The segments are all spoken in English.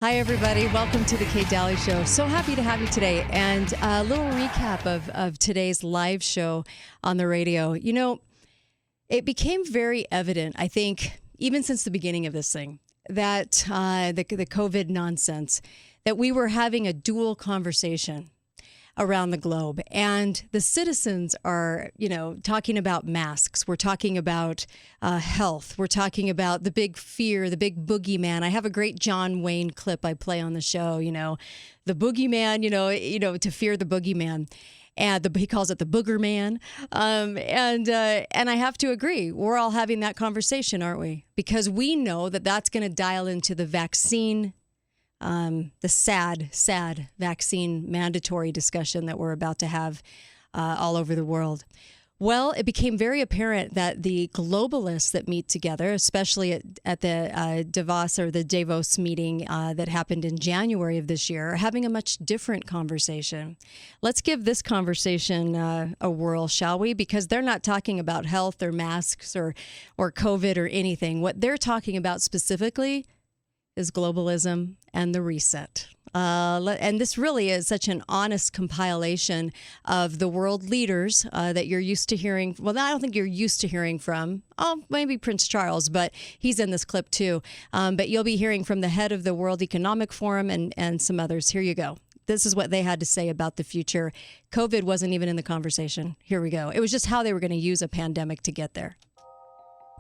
Hi, everybody. Welcome to the Kate Daly Show. So happy to have you today. And a little recap of today's live show on the radio. You know, it became very evident, I think, even since the beginning of this thing, that the COVID nonsense, that we were having a dual conversation around the globe. And the citizens are, talking about masks. We're talking about health. We're talking about the big fear, the big boogeyman. I have a great John Wayne clip I play on the show, the boogeyman, to fear the boogeyman. And he calls it the booger man. And I have to agree. We're all having that conversation, aren't we? Because we know that that's going to dial into the vaccine the sad vaccine mandatory discussion that we're about to have all over the world. Well, it became very apparent that the globalists that meet together, especially at the Davos meeting that happened in January of this year, are having a much different conversation. Let's give this conversation a whirl, shall we? Because they're not talking about health or masks or COVID or anything. What they're talking about specifically is globalism and the reset. And this really is such an honest compilation of the world leaders that you're used to hearing. Well, I don't think you're used to hearing from. Oh, maybe Prince Charles, but he's in this clip too. But you'll be hearing from the head of the World Economic Forum and some others. Here you go. This is what they had to say about the future. COVID wasn't even in the conversation. Here we go. It was just how they were going to use a pandemic to get there.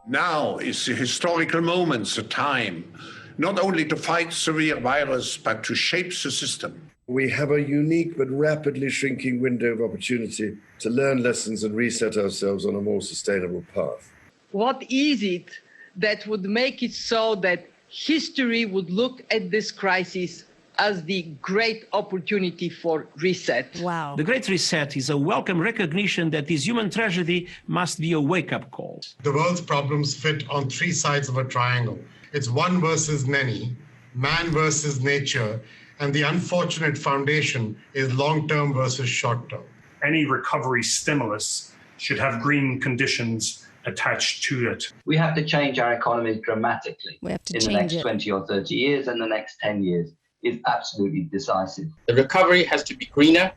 Now is the historical moment, the time, not only to fight severe virus, but to shape the system. We have a unique but rapidly shrinking window of opportunity to learn lessons and reset ourselves on a more sustainable path. What is it that would make it so that history would look at this crisis as the great opportunity for reset? Wow. The Great Reset is a welcome recognition that this human tragedy must be a wake-up call. The world's problems fit on three sides of a triangle. It's one versus many, man versus nature, and the unfortunate foundation is long-term versus short-term. Any recovery stimulus should have green conditions attached to it. We have to change our economies dramatically We have to in the change next it. 20 or 30 years, and the next 10 years is absolutely decisive. The recovery has to be greener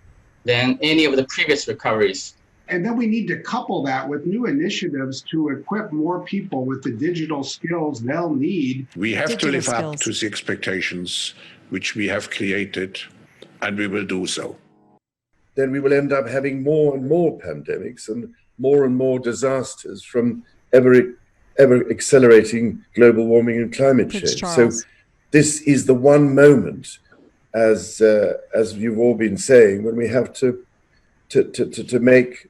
than any of the previous recoveries. And then we need to couple that with new initiatives to equip more people with the digital skills they'll need. We have to Digital live skills. up to the expectations which we have created, and we will do so. Then we will end up having more and more pandemics and more disasters from ever accelerating global warming and climate Prince change. Charles. So this is the one moment, as you've all been saying, when we have to make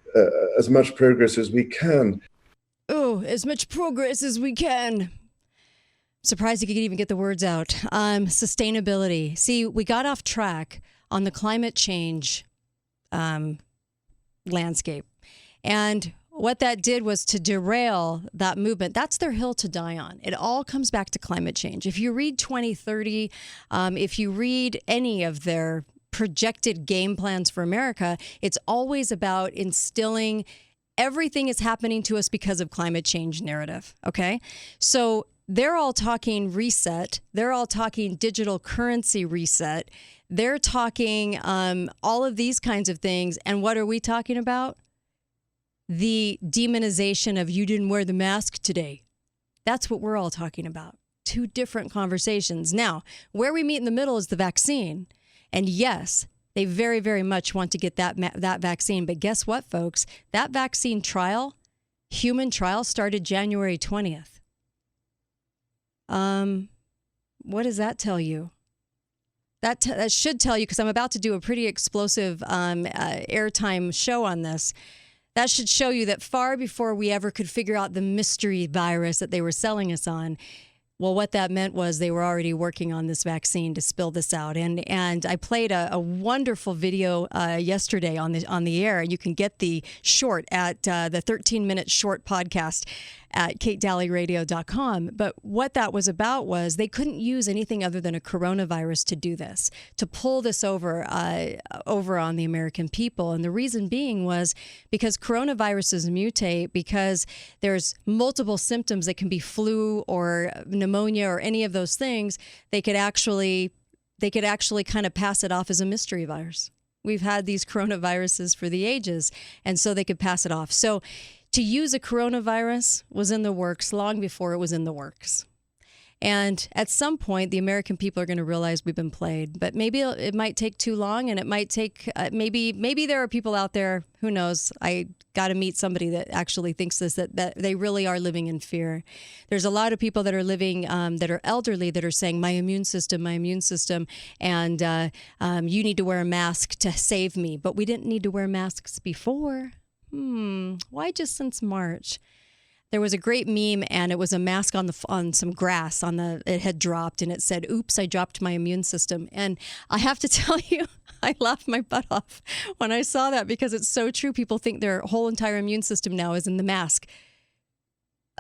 as much progress as we can. Oh, as much progress as we can. Surprised he could even get the words out. Sustainability. See, we got off track on the climate change landscape. And what that did was to derail that movement. That's their hill to die on. It all comes back to climate change. If you read 2030, if you read any of their projected game plans for America, it's always about instilling everything is happening to us because of climate change narrative. Okay. So they're all talking reset. They're all talking digital currency reset. They're talking all of these kinds of things. And what are we talking about? The demonization of you didn't wear the mask today. That's what we're all talking about. Two different conversations. Now, where we meet in the middle is the vaccine. And yes, they very, very much want to get that vaccine. But guess what, folks? That vaccine trial, human trial, started January 20th. What does that tell you? That should tell you, because I'm about to do a pretty explosive airtime show on this. That should show you that far before we ever could figure out the mystery virus that they were selling us on, well, what that meant was they were already working on this vaccine to spill this out. And I played a wonderful video yesterday on the air. You can get the short at the 13-minute short podcast at katedalyradio.com. But what that was about was they couldn't use anything other than a coronavirus to do this, to pull this over on the American people. And the reason being was because coronaviruses mutate, because there's multiple symptoms that can be flu or pneumonia or any of those things. They could actually they could actually kind of pass it off as a mystery virus. We've had these coronaviruses for the ages, and so they could pass it off. So to use a coronavirus was in the works long before it was in the works. And at some point, the American people are going to realize we've been played. But maybe it might take too long, and it might take maybe there are people out there, who knows? I got to meet somebody that actually thinks this, that they really are living in fear. There's a lot of people that are living, that are elderly, that are saying, my immune system, and you need to wear a mask to save me. But we didn't need to wear masks before. Why just since March? There was a great meme, and it was a mask on some grass. It had dropped, and it said, "Oops, I dropped my immune system." And I have to tell you, I laughed my butt off when I saw that, because it's so true. People think their whole entire immune system now is in the mask.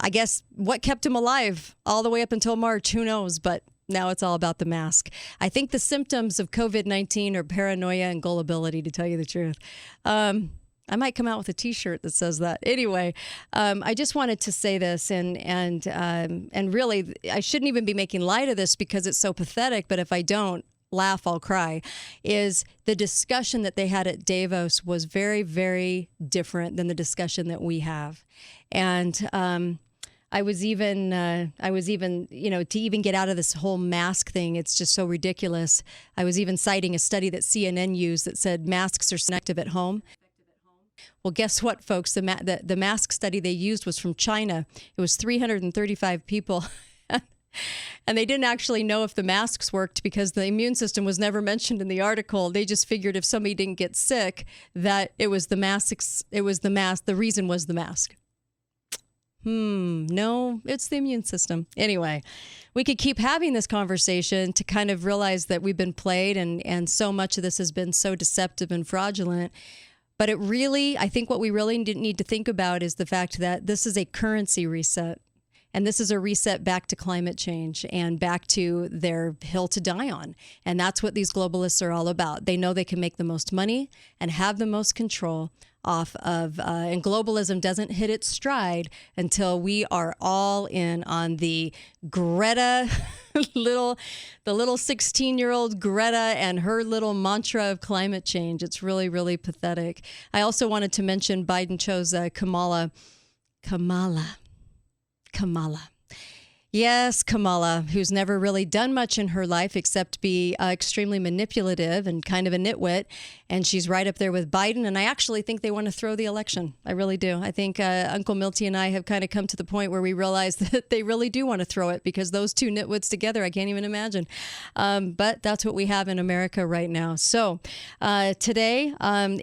I guess what kept him alive all the way up until March, who knows? But now it's all about the mask. I think the symptoms of COVID-19 are paranoia and gullibility, to tell you the truth. I might come out with a T-shirt that says that. Anyway, I just wanted to say this, and really, I shouldn't even be making light of this because it's so pathetic. But if I don't laugh, I'll cry. Is the discussion that they had at Davos was very, very different than the discussion that we have, and I was even, to even get out of this whole mask thing, it's just so ridiculous. I was even citing a study that CNN used that said masks are effective at home. Well, guess what, folks? The mask study they used was from China. It was 335 people. And they didn't actually know if the masks worked because the immune system was never mentioned in the article. They just figured if somebody didn't get sick, that it was the masks. It was the mask. The reason was the mask. No, it's the immune system. Anyway, we could keep having this conversation to kind of realize that we've been played, and so much of this has been so deceptive and fraudulent. But I think what we really need to think about is the fact that this is a currency reset. And this is a reset back to climate change and back to their hill to die on. And that's what these globalists are all about. They know they can make the most money and have the most control off of, and globalism doesn't hit its stride until we are all in on the Greta, the little 16-year-old Greta and her little mantra of climate change. It's really, really pathetic. I also wanted to mention Biden chose Kamala. Yes, Kamala, who's never really done much in her life except be extremely manipulative and kind of a nitwit. And she's right up there with Biden. And I actually think they want to throw the election. I really do. I think Uncle Milty and I have kind of come to the point where we realize that they really do want to throw it, because those two nitwits together, I can't even imagine. But that's what we have in America right now. So today,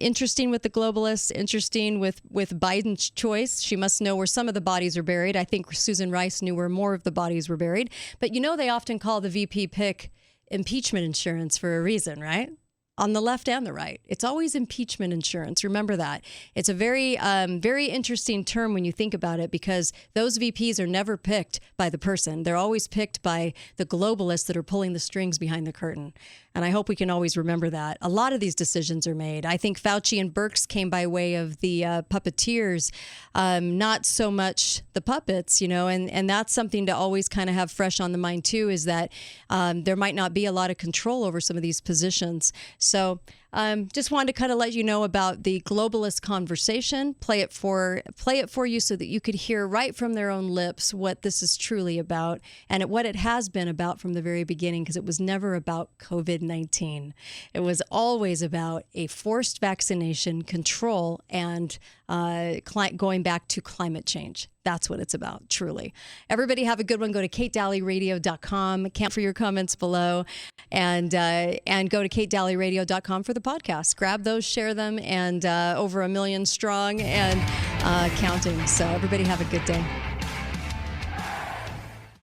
interesting with the globalists, interesting with Biden's choice. She must know where some of the bodies are buried. I think Susan Rice knew where more of the bodies were buried. But they often call the VP pick impeachment insurance for a reason, right? On the left and the right. It's always impeachment insurance. Remember that. It's a very, very interesting term when you think about it, because those VPs are never picked by the person. They're always picked by the globalists that are pulling the strings behind the curtain. And I hope we can always remember that. A lot of these decisions are made. I think Fauci and Birx came by way of the puppeteers, not so much the puppets, and that's something to always kind of have fresh on the mind too, is that there might not be a lot of control over some of these positions. So just wanted to kind of let you know about the globalist conversation, play it for you so that you could hear right from their own lips what this is truly about, and what it has been about from the very beginning, because it was never about COVID-19. It was always about a forced vaccination, control, and going back to climate change. That's what it's about, truly. Everybody have a good one. Go to KateDalleyRadio.com. Count for your comments below, and go to KateDalleyRadio.com for the podcast. Grab those, share them, and over 1 million strong and counting. So everybody have a good day.